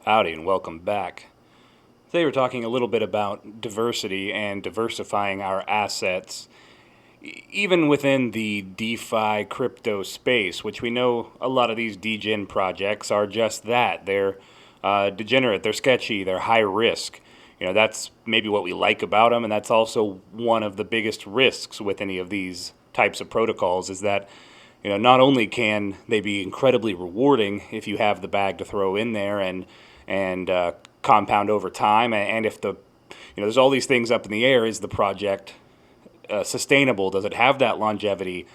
Howdy and welcome back. Today we're talking a little bit about diversity and diversifying our assets, even within the DeFi crypto space, which we know a lot of these degen projects are just that. They're degenerate, they're sketchy, they're high risk. That's maybe what we like about them, and that's also one of the biggest risks with any of these types of protocols is that not only can they be incredibly rewarding if you have the bag to throw in there and compound over time, and if there's all these things up in the air. Is the project sustainable? Does it have that longevity?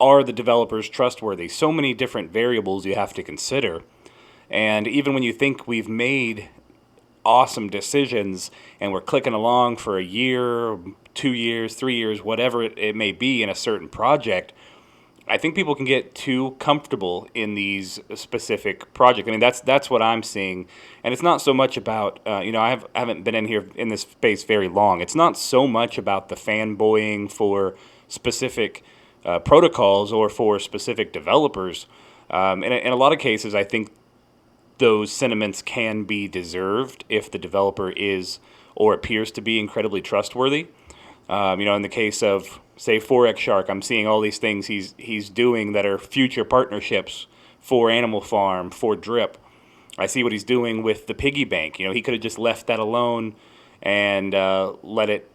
Are the developers trustworthy? So many different variables you have to consider. And even when you think we've made awesome decisions and we're clicking along for a year, 2 years, 3 years, whatever it may be in a certain project, I think people can get too comfortable in these specific projects. I mean, that's what I'm seeing, and it's not so much about I haven't been in here in this space very long. It's not so much about the fanboying for specific protocols or for specific developers. In a lot of cases, I think those sentiments can be deserved if the developer is or appears to be incredibly trustworthy. In the case of, say, Forex Shark, I'm seeing all these things he's doing that are future partnerships for Animal Farm, for DRIP. I see what he's doing with the Piggy Bank. He could have just left that alone and let it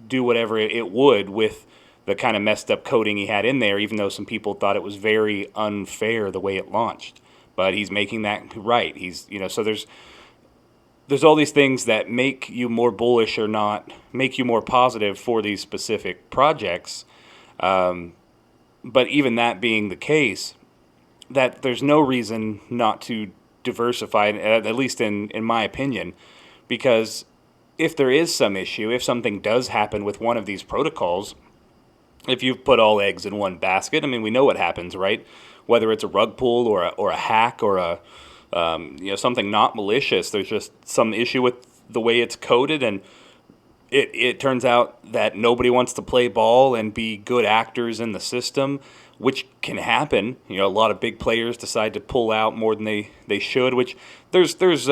do whatever it would with the kind of messed up coding he had in there, even though some people thought it was very unfair the way it launched. But he's making that right. So there's all these things that make you more bullish or not, make you more positive for these specific projects. But even that being the case, that there's no reason not to diversify, at least in my opinion, because if there is some issue, if something does happen with one of these protocols, if you've put all eggs in one basket, I mean, we know what happens, right? Whether it's a rug pull or a hack or something not malicious, there's just some issue with the way it's coded, and it turns out that nobody wants to play ball and be good actors in the system, which can happen. A lot of big players decide to pull out more than they should, which there's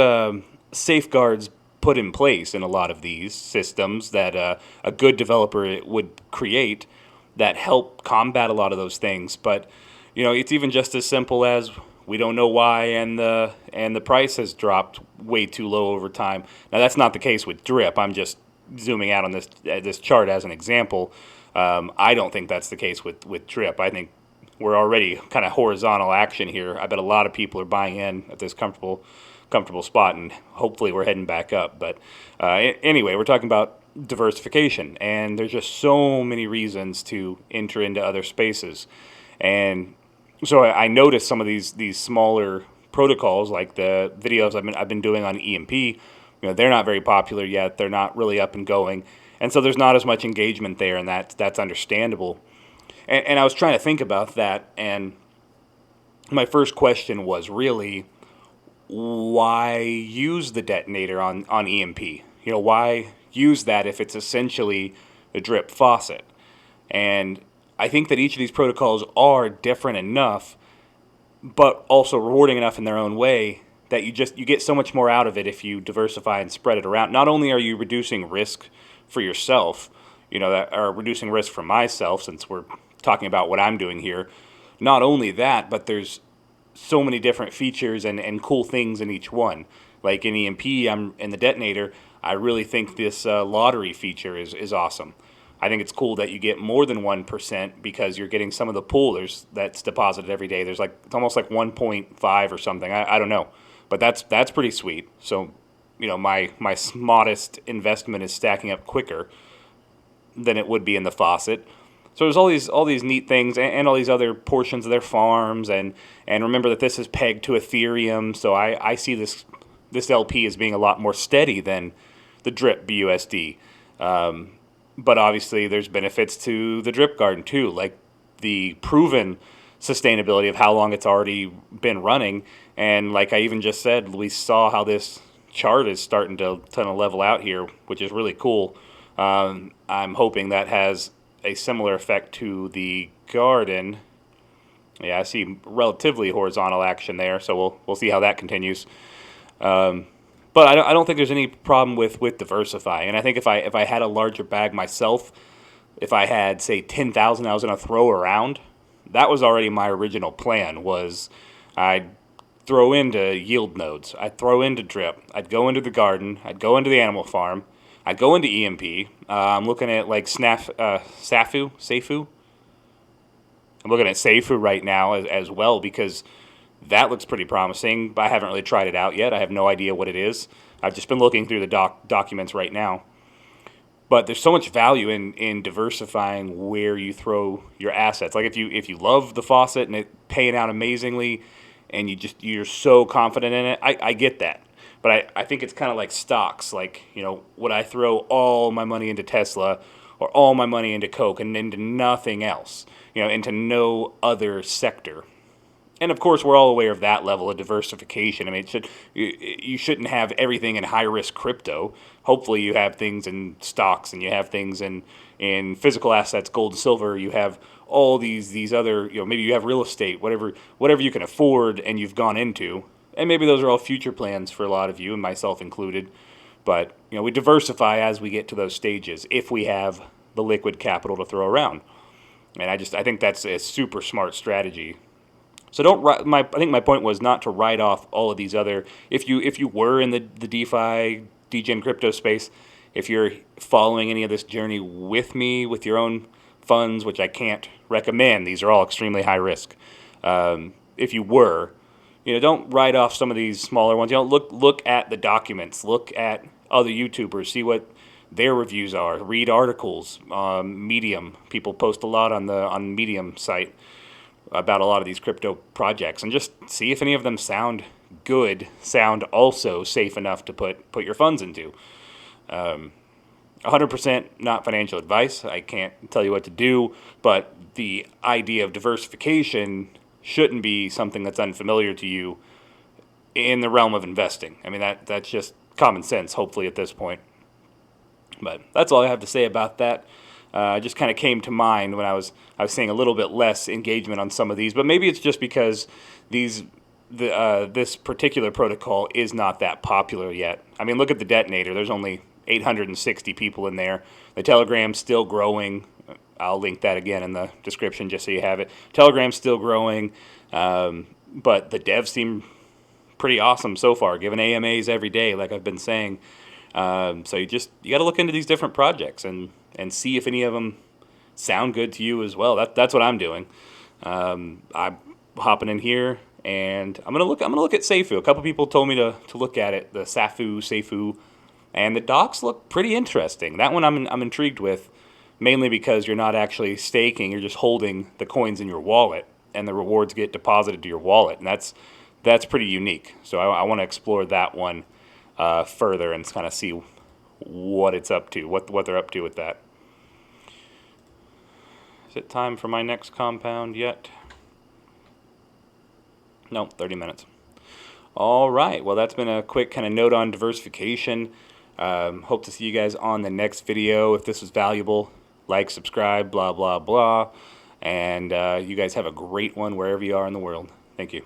safeguards put in place in a lot of these systems that a good developer would create that help combat a lot of those things. But it's even just as simple as we don't know why, and the price has dropped way too low over time. Now that's not the case with DRIP. I'm just zooming out on this chart as an example. I don't think that's the case with DRIP. I think we're already kind of horizontal action here. I bet a lot of people are buying in at this comfortable spot, and hopefully we're heading back up. But anyway, we're talking about diversification, and there's just so many reasons to enter into other spaces. And so I noticed some of these smaller protocols, like the videos I've been doing on EMP. They're not very popular yet. They're not really up and going, and so there's not as much engagement there, and that's understandable. And I was trying to think about that, and my first question was really, why use the detonator on EMP? Why use that if it's essentially the drip faucet? And I think that each of these protocols are different enough, but also rewarding enough in their own way that you get so much more out of it if you diversify and spread it around. Not only are you reducing risk for yourself, that are reducing risk for myself, since we're talking about what I'm doing here. Not only that, but there's so many different features and cool things in each one. Like in EMP, I'm in the detonator. I really think this lottery feature is awesome. I think it's cool that you get more than 1% because you're getting some of the pool that's deposited every day. It's almost like 1.5 or something. I don't know, but that's pretty sweet. So, my modest investment is stacking up quicker than it would be in the faucet. So there's all these neat things and all these other portions of their farms, and remember that this is pegged to Ethereum. So I see this LP as being a lot more steady than the DRIP BUSD. But obviously there's benefits to the DRIP Garden too, like the proven sustainability of how long it's already been running. And like I even just said, we saw how this chart is starting to level out here, which is really cool. I'm hoping that has a similar effect to the garden. Yeah, I see relatively horizontal action there, so we'll see how that continues. But I don't think there's any problem with diversify. And I think if I had a larger bag myself, if I had, say, 10,000 I was going to throw around, that was already my original plan. Was I'd throw into yield nodes, I'd throw into drip, I'd go into the garden, I'd go into the animal farm, I'd go into EMP. I'm looking at like Safu. I'm looking at Safu right now as well, because that looks pretty promising. But I haven't really tried it out yet. I have no idea what it is. I've just been looking through the documents right now. But there's so much value in diversifying where you throw your assets. Like if you love the faucet and it paying out amazingly, and you're so confident in it, I get that. But I think it's kind of like stocks. Like, would I throw all my money into Tesla or all my money into Coke and into nothing else? Into no other sector. And of course, we're all aware of that level of diversification. I mean, you shouldn't have everything in high risk crypto. Hopefully, you have things in stocks and you have things in physical assets, gold and silver. You have all these other, maybe you have real estate, whatever you can afford, and you've gone into. And maybe those are all future plans for a lot of you, and myself included. But we diversify as we get to those stages if we have the liquid capital to throw around. And I think that's a super smart strategy. So I think my point was not to write off all of these other. If you were in the DeFi, degen crypto space, if you're following any of this journey with me with your own funds, which I can't recommend, these are all extremely high risk. If you were, don't write off some of these smaller ones. Look at the documents, look at other YouTubers, see what their reviews are, read articles. Medium, people post a lot on Medium site about a lot of these crypto projects, and just see if any of them sound good, sound also safe enough to put your funds into. 100% not financial advice. I can't tell you what to do, but the idea of diversification shouldn't be something that's unfamiliar to you in the realm of investing. I mean, that's just common sense, hopefully, at this point. But that's all I have to say about that. Just kind of came to mind when I was seeing a little bit less engagement on some of these, but maybe it's just because this particular protocol is not that popular yet. I mean, look at the detonator. There's only 860 people in there. The Telegram's still growing. I'll link that again in the description just so you have it. Telegram's still growing, but the devs seem pretty awesome so far, giving AMAs every day, like I've been saying. So you got to look into these different projects and see if any of them sound good to you as well. That's what I'm doing. I'm hopping in here, and I'm gonna look at Safu. A couple people told me to look at it, the Safu, and the docs look pretty interesting. That one I'm intrigued with, mainly because you're not actually staking; you're just holding the coins in your wallet, and the rewards get deposited to your wallet, and that's pretty unique. So I want to explore that one further and kind of see what it's up to, what they're up to with that. Is it time for my next compound yet? No, 30 minutes. All right. Well, that's been a quick kind of note on diversification. Hope to see you guys on the next video. If this was valuable, like, subscribe, blah, blah, blah. And you guys have a great one wherever you are in the world. Thank you.